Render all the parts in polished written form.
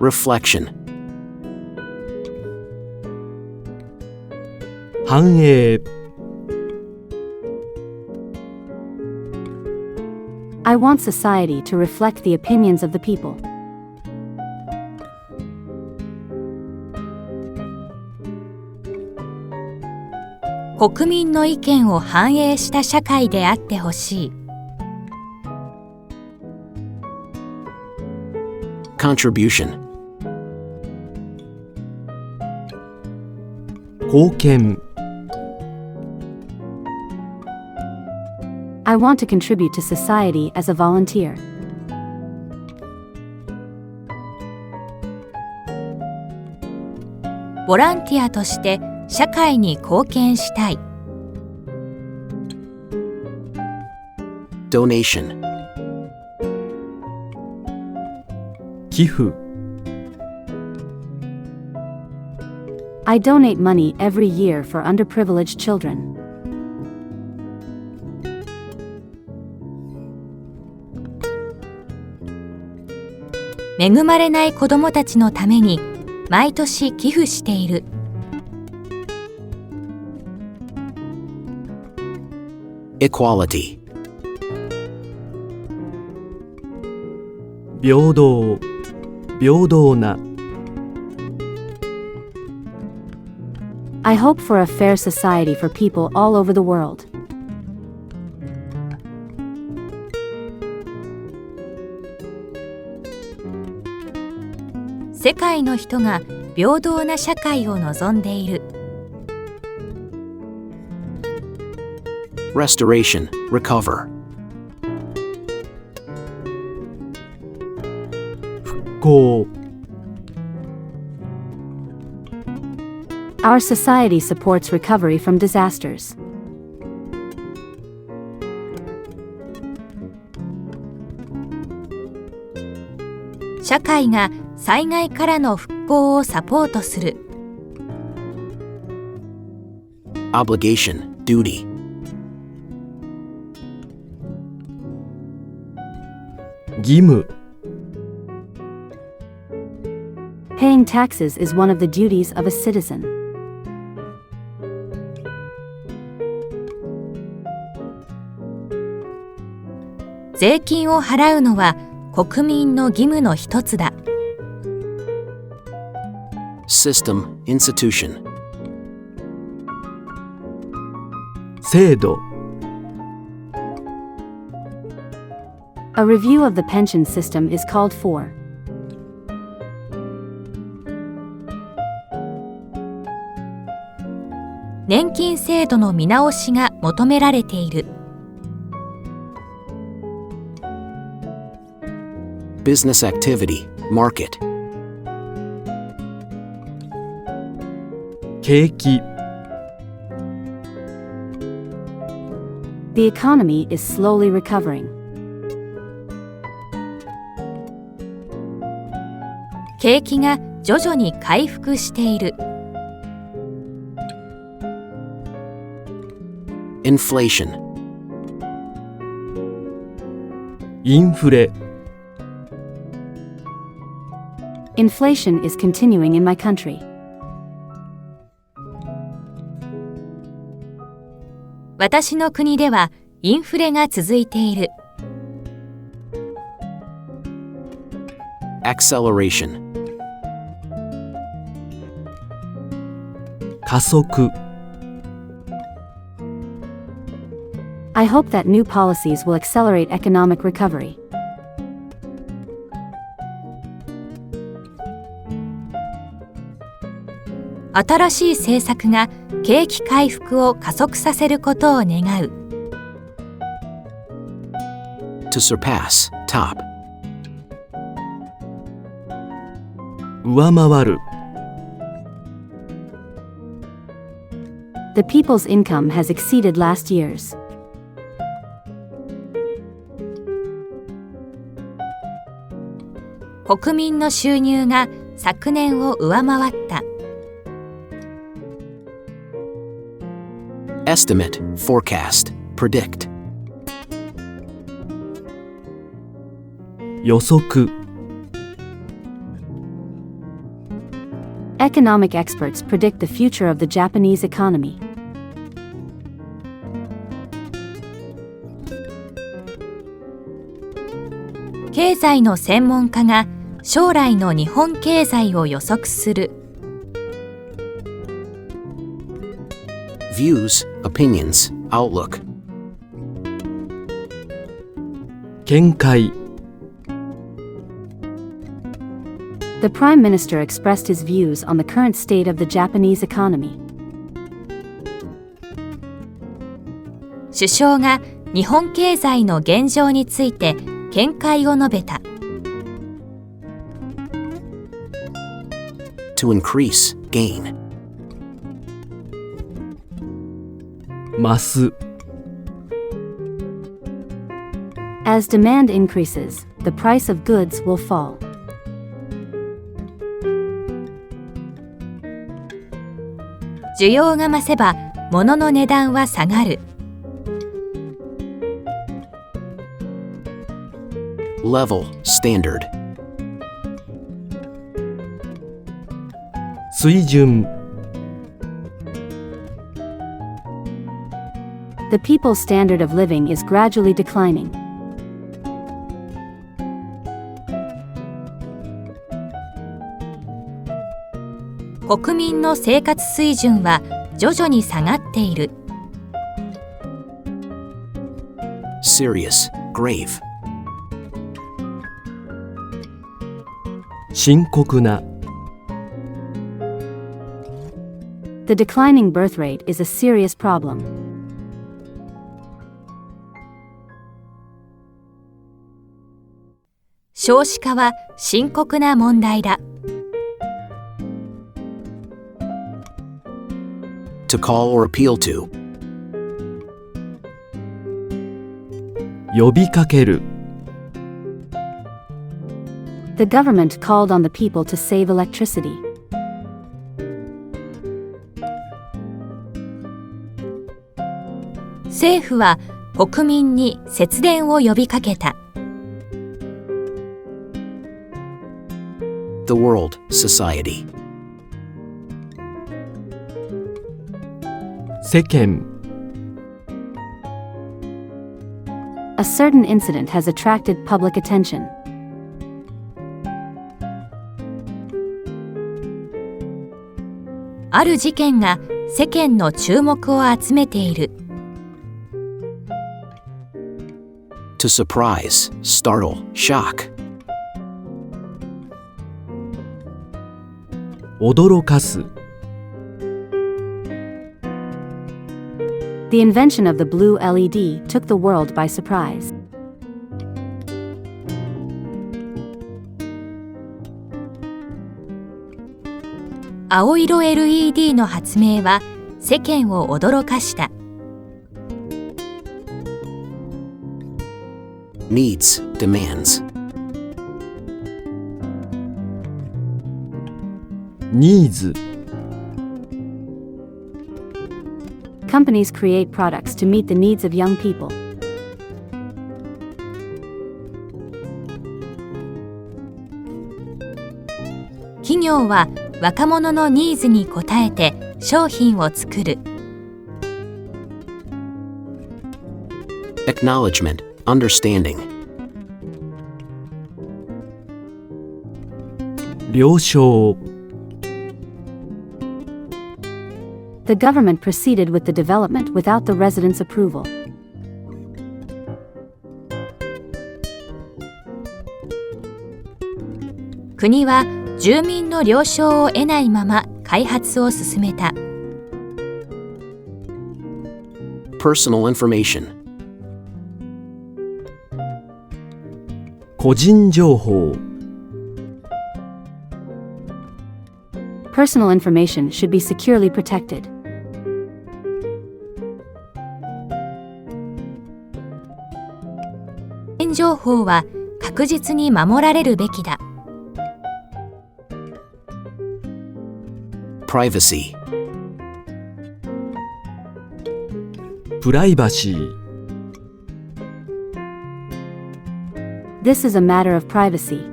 reflection. 反映 I want society to reflect the opinions of the people. 国民の意見を反映した社会であってほしい。Contribution. 貢献 I want to contribute to society as a volunteer. ボランティアとして社会に貢献したい。Donation. 寄付 I donate money every year for underprivileged children. 恵まれない子どもたちのために毎年寄付している。Equality. 平等平等な I hope for a fair society for people all over the world. 世界の人が平等な社会を望んでいる。Restoration, recover. 復興 Our society supports recovery from disasters. 社会が災害からの復興をサポートする。Obligation, duty. 義務 Paying taxes is one of the duties of a citizen. 税金を払うのは国民の義務の一つだ。System, institution. 制度 A review of the pension system is called for. 年金制度の見直しが求められている。Business activity, market. 景気 The economy is slowly recovering. 景気が徐々に回復している。Inflation. インフレ Inflation is continuing in my country. 私の国ではインフレが続いている。Acceleration. 加速 I hope that new policies will accelerate economic recovery. 新しい政策が景気回復を加速させることを願う。To surpass, top. 上回る The people's income has exceeded last year's. 国民の収入が昨年を上回った。Estimate, forecast, predict. 予測 Economic experts predict the future of the Japanese economy. 経済の専門家が将来の日本経済を予測する。Views, opinions, outlook. 見解 The Prime Minister expressed his views on the current state of the Japanese economy. 首相が日本経済の現状について見解を述べた。To increase, gain. 増す As demand increases, the price of goods will fall. 需要が増せば物の値段は下がる。Level, standard. 水準 The people's standard of living is gradually declining. 国民の生活水準は徐々に下がっている。Serious, grave. 深刻な The declining birth rate is a serious problem. 少子化は深刻な問題だ。To call or appeal to. 呼びかける The government called on the people to save electricity. 政府は国民に節電を呼びかけた。The world, society. 世間 A certain incident has attracted public attention. ある事件が世間の注目を集めている。To surprise, startle, shock. 驚かす The invention of the blue LED took the world by surprise. 青色 LED の発明は世間を驚かした。Needs, demands. ニーズ Companies create products to meet the needs of young people. 企業は若者のニーズに応えて商品を作る。Acknowledgement, understanding. 了承 The government proceeded with the development without the residents' approval. 国は住民の了承を得ないまま開発を進めた。Personal information. 個人情報 Personal information should be securely protected. 個人情報は確実に守られるべきだ。Privacy. プライバシー This is a matter of privacy.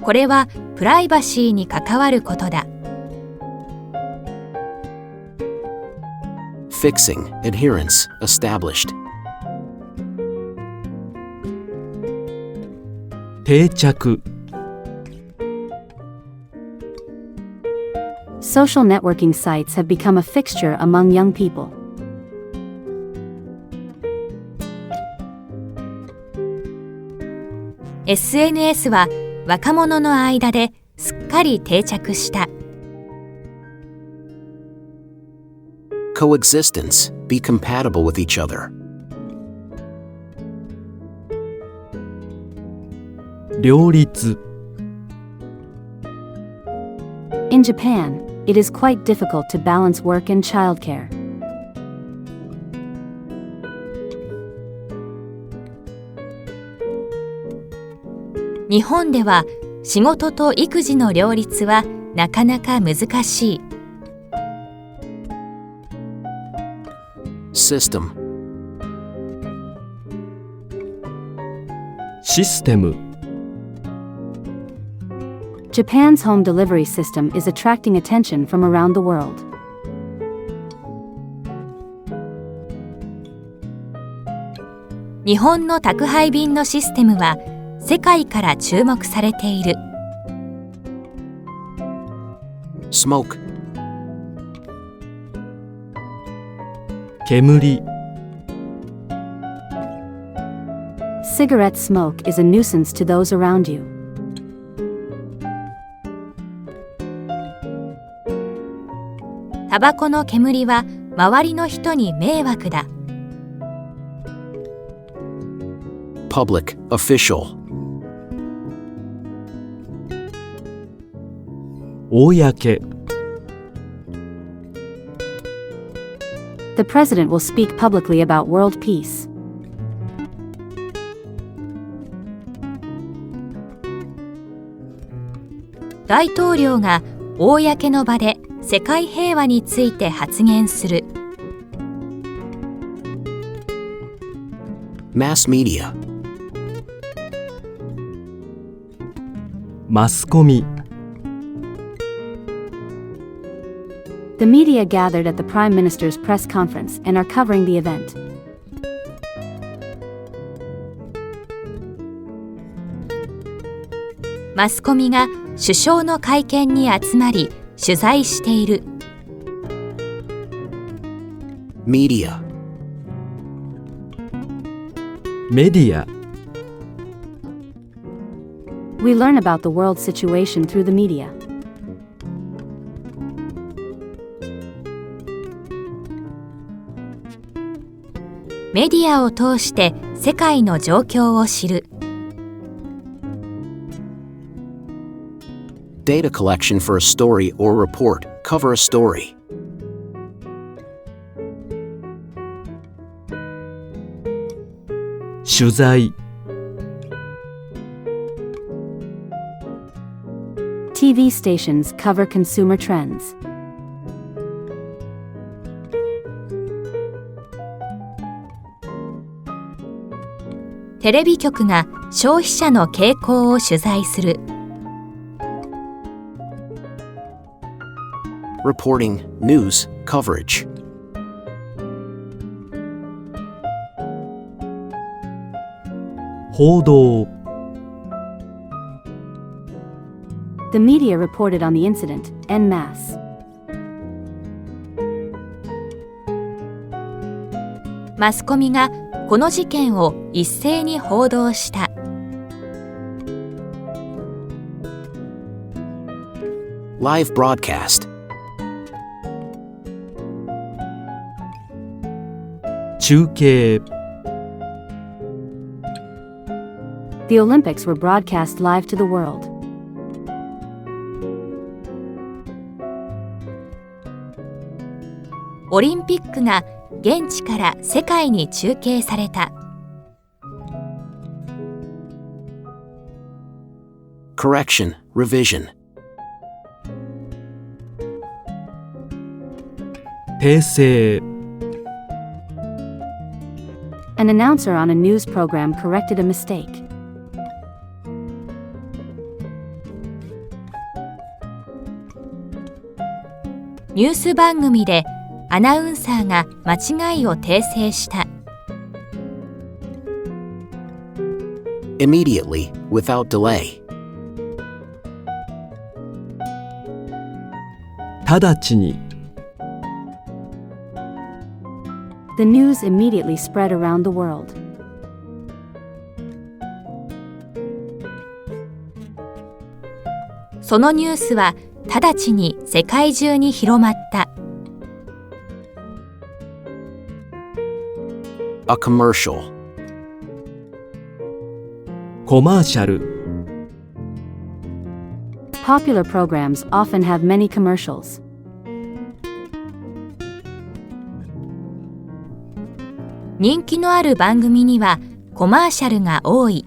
これはプライバシーに関わることだ。Fixing, adherence, established. 定着 Social networking sites have become a fixture among young people. SNS は若者の間ですっかり定着した。Coexistence, be compatible with each other. 両立 In Japan, it is quite difficult to balance work and childcare. 日本では仕事と育児の両立はなかなか難しい。System, システム Japan's home delivery system is attracting attention from around the world. 日本の宅配便のシステムは世界から注目されている。smoke, 煙 Cigarette smoke is a nuisance to those around you. タバコの煙は周りの人に迷惑だ。public, official. 公 The president will speak publicly about world peace. 大統領が公の場で世界平和について発言する。Mass media, マスコミ The media gathered at the Prime Minister's press conference and are covering the event. マスコミが首相の会見に集まり取材している。media, メディア We learn about the world situation through the media. メディアを通して世界の状況を知る。data collection for a story or report, cover a story. 取材 TV stations cover consumer trends. テレビ局が消費者の傾向を取材する。reporting, news, coverage. 報道 The media reported on the incident en masse. マスコミがこの事件を一斉に報道した。Live broadcast, 中継 The Olympics were broadcast live to the world. オリンピックが現地から世界に中継された。correction, revision. 訂正 An announcer on a news program corrected a mistake. ニュース番組でアナウンサーが間違いを訂正した。Immediately, without delay. 直ちに、The news immediately spread around the world. そのニュースは直ちに世界中に広まった。A commercial. コマーシャル、Popular programs often have many commercials. 人気のある番組にはコマーシャルが多い。